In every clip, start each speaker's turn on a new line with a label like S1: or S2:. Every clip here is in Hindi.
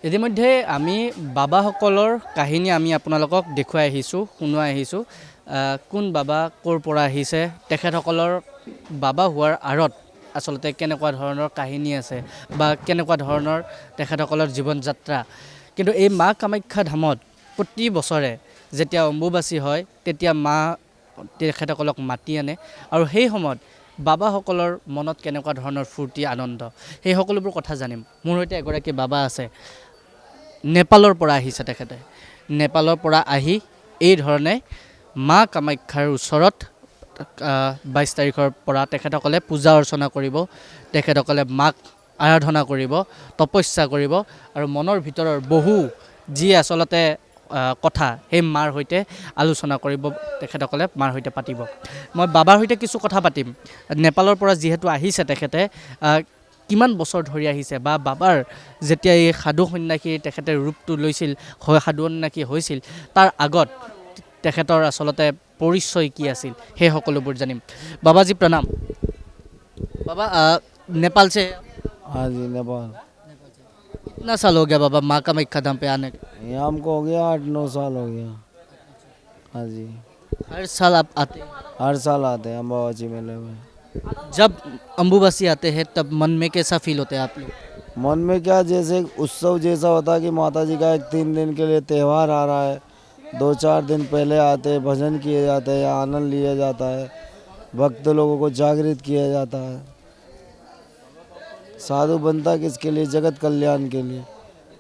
S1: ইতিমধ্যে আমি বাবাসকলৰ কাহিনী আমি আপোনালোকক দেখুৱাই আহিছোঁ, শুনোৱাই আহিছোঁ। কোন বাবা ক'ৰ পৰা আহিছে, তেখেতসকলৰ বাবা হোৱাৰ আঁৰত আচলতে কেনেকুৱা ধৰণৰ কাহিনী আছে বা কেনেকুৱা ধৰণৰ তেখেতসকলৰ জীৱন যাত্ৰা। কিন্তু এই মা কামাখ্যা ধামত প্ৰতি বছৰে যেতিয়া অম্বুবাচী হয় তেতিয়া মা তেখেতসকলক মাতি আনে আৰু সেই সময়ত বাবাসকলৰ মনত কেনেকুৱা ধৰণৰ ফূৰ্তি আনন্দ সেই সকলোবোৰ কথা জানিম। মোৰ সৈতে এগৰাকী বাবা আছে, নেপালৰ পৰা আহিছে তেখেতে। নেপালৰ পৰা আহি এই ধৰণে মা কামাখ্যাৰ ওচৰত 22 তাৰিখৰ পৰা তেখেতসকলে পূজা অৰ্চনা কৰিব, তেখেতসকলে মাক আৰাধনা কৰিব, তপস্যা কৰিব আৰু মনৰ ভিতৰৰ বহু যি আচলতে কথা সেই মাৰ সৈতে আলোচনা কৰিব, তেখেতসকলে মাৰ সৈতে পাতিব। মই বাবাৰ সৈতে কিছু কথা পাতিম। নেপালৰ পৰা যিহেতু আহিছে তেখেতে, কিমান বছৰ ধৰি আহিছে বা বাবাৰ যেতিয়া এই সাধু সন্যাসীৰ তেখেতে ৰূপটো লৈছিল, সাধু সন্যাসী হৈছিল, তাৰ আগত তেখেতৰ আচলতে পৰিচয় কি আছিল সেই সকলোবোৰ জানিম। বাবাজি প্ৰণাম। बाबा नेपाल से?
S2: हाँ जी, नेपाल।
S1: कितना साल हो गया बाबा माँ कामाख्या धाम पे आने के?
S2: यहाँ हमको हो गया 8-9 साल हो गया। हाँ जी,
S1: हर साल आप आते हैं?
S2: हर साल आते हैं अम्बाबाची मेले में।
S1: जब अम्बुबासी आते हैं तब मन में कैसा फील होता है आप लोग?
S2: मन में क्या, जैसे उत्सव जैसा होता है कि माता जी का एक 3 दिन के लिए त्यौहार आ रहा है। 2-4 दिन पहले आते हैं, भजन किए जाते हैं, आनंद लिया जाता है, भक्त लोगों को जागृत किया जाता है। साधु बनता किसके लिए? जगत कल्याण के लिए।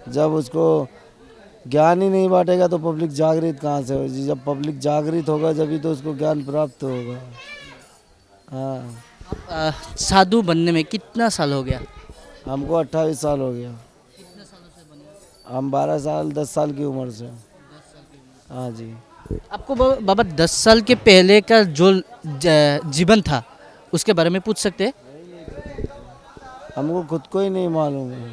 S2: जब उसको ज्ञान ही नहीं बांटेगा तो पब्लिक जागृत कहाँ से होगी? जब पब्लिक जागृत होगा जभी तो उसको ज्ञान प्राप्त होगा। हाँ,
S1: साधु बनने में कितना साल हो गया?
S2: हमको 28 साल हो गया। हम 12 साल 10 साल की उम्र से। हाँ जी।
S1: आपको बाबा 10 साल के पहले का जो जीवन था उसके बारे में पूछ सकते हैं?
S2: हमको खुद को ही नहीं मालूम है।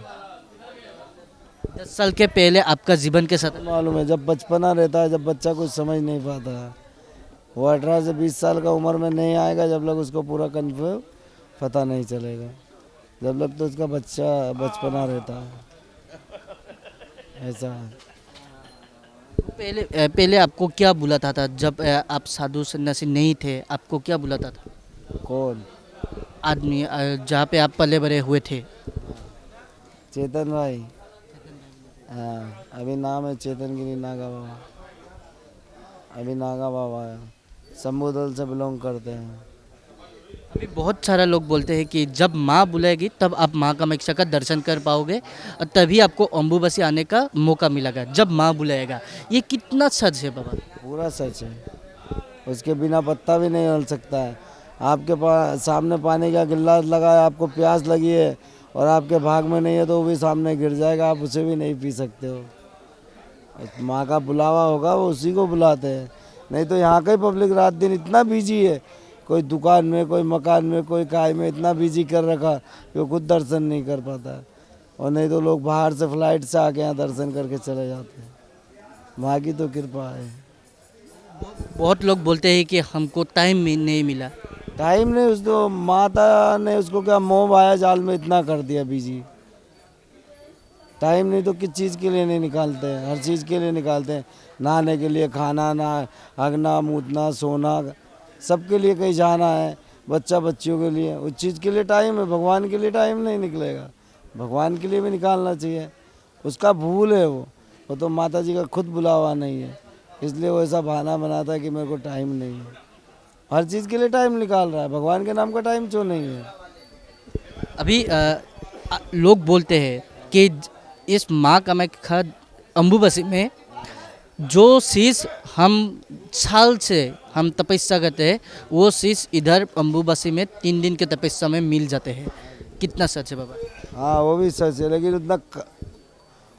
S1: 10 साल के पहले आपका जीवन के साथ
S2: मालूम है, जब बचपना रहता है, जब बच्चा कुछ समझ नहीं पाता है, वो 18 से 20 साल का उम्र में नहीं आएगा जब तक उसको पूरा कन्फर्म पता नहीं चलेगा। जब तक तो उसका बच्चा बचपना रहता है, ऐसा है।
S1: पहले आपको क्या बुलाता था जब आप साधु सन्यासी नहीं थे? आपको क्या बुलाता था
S2: कौन?
S1: आदमी जहाँ पे आप पले बड़े हुए थे?
S2: चेतन भाई। हाँ, अभी नाम है चेतन गिरी नागा बाबा। अभी नागा बाबा है, शंभू दल से बिलोंग करते हैं।
S1: अभी बहुत सारा लोग बोलते हैं कि जब माँ बुलाएगी तब आप माँ कामाख्या का दर्शन कर पाओगे और तभी आपको अम्बुबासी आने का मौका मिलेगा, जब माँ बुलाएगा। ये कितना सच है बाबा?
S2: पूरा सच है। उसके बिना पत्ता भी नहीं हिल सकता है। आपके सामने पानी का गिलास लगा है, आपको प्यास लगी है और आपके भाग में नहीं है तो वो भी सामने गिर जाएगा, आप उसे भी नहीं पी सकते हो। माँ का बुलावा होगा, वो उसी को बुलाते हैं। नहीं तो यहाँ का ही पब्लिक रात दिन इतना बिजी है, कोई दुकान में, कोई मकान में, कोई काय में, इतना बिजी कर रखा कि वो खुद दर्शन नहीं कर पाता है। और नहीं तो लोग बाहर से फ्लाइट से आके यहाँ दर्शन करके चले जाते हैं। माँ की तो कृपा है।
S1: बहुत लोग बोलते हैं कि हमको टाइम नहीं मिला।
S2: टाइम नहीं, उसको माता ने उसको क्या मोह माया जाल में इतना कर दिया बिजी। टाइम नहीं तो किस चीज़ के लिए नहीं निकालते हैं? हर चीज़ के लिए निकालते हैं। नहाने के लिए, खाना, ना हगना मूतना, सोना, सबके लिए कहीं जाना है, बच्चा बच्चियों के लिए, उस चीज़ के लिए टाइम है। भगवान के लिए टाइम नहीं निकलेगा। भगवान के लिए भी निकालना चाहिए। उसका भूल है वो तो माता जी का खुद बुलावा नहीं है, इसलिए वो ऐसा बहाना बनाता है कि मेरे को टाइम नहीं है। हर चीज़ के लिए टाइम निकाल रहा है, भगवान के नाम का टाइम क्यों नहीं है?
S1: अभी लोग बोलते हैं कि इस माँ कामाख्या अम्बुबासी में जो शीश हम साल से हम तपस्या करते हैं वो शीश इधर अम्बुबासी में 3 दिन के तपस्या में मिल जाते हैं। कितना सच है बाबा?
S2: हाँ, वो भी सच है, लेकिन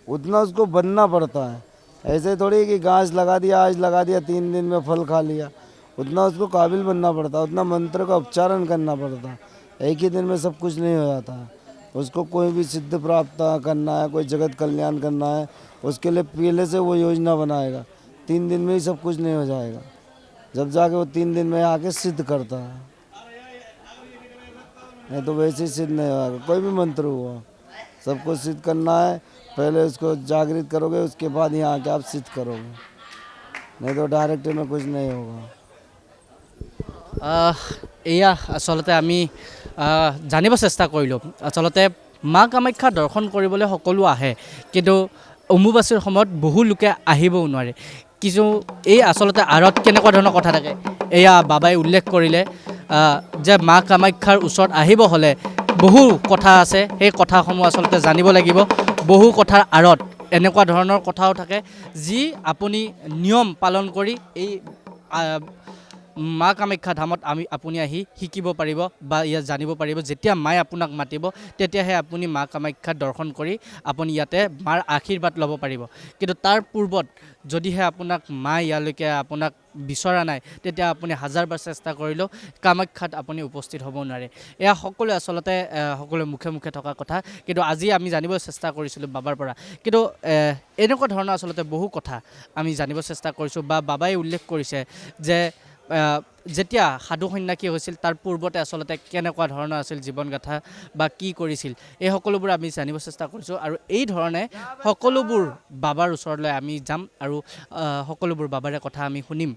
S2: उतना उसको बनना पड़ता है। ऐसे थोड़ी कि घास लगा दिया, आज लगा दिया, 3 दिन में फल खा लिया। उतना उसको काबिल बनना पड़ता है, उतना मंत्र का उच्चारण करना पड़ता है। एक ही दिन में सब कुछ नहीं हो जाता है। उसको कोई भी सिद्ध प्राप्त करना है, कोई जगत कल्याण करना है, उसके लिए पहले से वो योजना बनाएगा। 3 दिन में ही सब कुछ नहीं हो जाएगा, जब जाके वो 3 दिन में आके सिद्ध करता है। नहीं तो वैसे ही सिद्ध नहीं होगा। कोई भी मंत्र हुआ, सबको सिद्ध करना है, पहले उसको जागृत करोगे, उसके बाद यहाँ आके आप सिद्ध करोगे, नहीं तो डायरेक्ट में कुछ नहीं होगा।
S1: এয়া আচলতে আমি জানিব চেষ্টা কৰিলোঁ। আচলতে মা কামাখ্যা দৰ্শন কৰিবলৈ সকলো আহে, কিন্তু অম্বুবাচীৰ সময়ত বহু লোকে আহিবও নোৱাৰে। কিছু এই আচলতে আঁৰত কেনেকুৱা ধৰণৰ কথা থাকে, এয়া বাবাই উল্লেখ কৰিলে যে মা কামাখ্যাৰ ওচৰত আহিব হ'লে বহু কথা আছে, সেই কথাসমূহ আচলতে জানিব লাগিব। বহু কথাৰ আঁৰত এনেকুৱা ধৰণৰ কথাও থাকে যি আপুনি নিয়ম পালন কৰি এই মা কামাখ্যা ধামত আপুনি আহি শিকিব পাৰিব বা ইয়াত জানিব পাৰিব। যেতিয়া মায়ে আপোনাক মাতিব তেতিয়াহে আপুনি মা কামাখ্যা দৰ্শন কৰি আপুনি ইয়াতে মাৰ আশীৰ্বাদ ল'ব পাৰিব। কিন্তু তাৰ পূৰ্বত যদিহে আপোনাক মা ইয়ালৈকে আপোনাক বিচৰা নাই, তেতিয়া আপুনি হাজাৰবাৰ চেষ্টা কৰিলেও কামাখ্যাত আপুনি উপস্থিত হ'ব নোৱাৰে। এয়া সকলোৱে আচলতে সকলোৱে মুখে মুখে থকা কথা, কিন্তু আজি আমি জানিব চেষ্টা কৰিছিলোঁ বাবাৰ পৰা। কিন্তু এনেকুৱা ধৰণৰ আচলতে বহু কথা আমি জানিব চেষ্টা কৰিছোঁ বা বাবাই উল্লেখ কৰিছে যে যেতিয়া সাধু সন্ন্যাসী হৈছিল তাৰ পূৰ্বতে আচলতে কেনেকুৱা ধৰণৰ আছিল জীৱনগাথা বা কি কৰিছিল, এই সকলোবোৰ আমি জানিব চেষ্টা কৰিছোঁ। আৰু এই ধৰণে সকলোবোৰ বাবাৰ ওচৰলৈ আমি যাম আৰু সকলোবোৰ বাবাৰে কথা আমি শুনিম,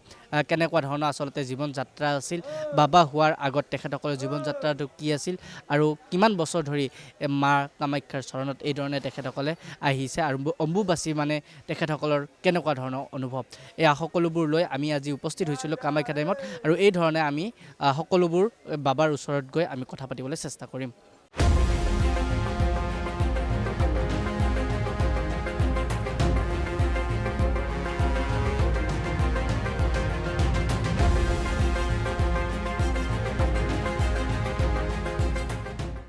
S1: কেনেকুৱা ধৰণৰ আচলতে জীৱন যাত্ৰা আছিল, বাবা হোৱাৰ আগত তেখেতসকলৰ জীৱন যাত্ৰাটো কি আছিল আৰু কিমান বছৰ ধৰি মা কামাখ্যাৰ চৰণত এই ধৰণে তেখেতসকলে আহিছে আৰু অম্বুবাচী মানে তেখেতসকলৰ কেনেকুৱা ধৰণৰ অনুভৱ, এয়া সকলোবোৰ লৈ আমি আজি উপস্থিত হৈছিলোঁ কামাখ্যা টাইমত। আৰু এই ধৰণে আমি সকলোবোৰ বাবাৰ ওচৰত গৈ আমি কথা পাতিবলৈ চেষ্টা কৰিম।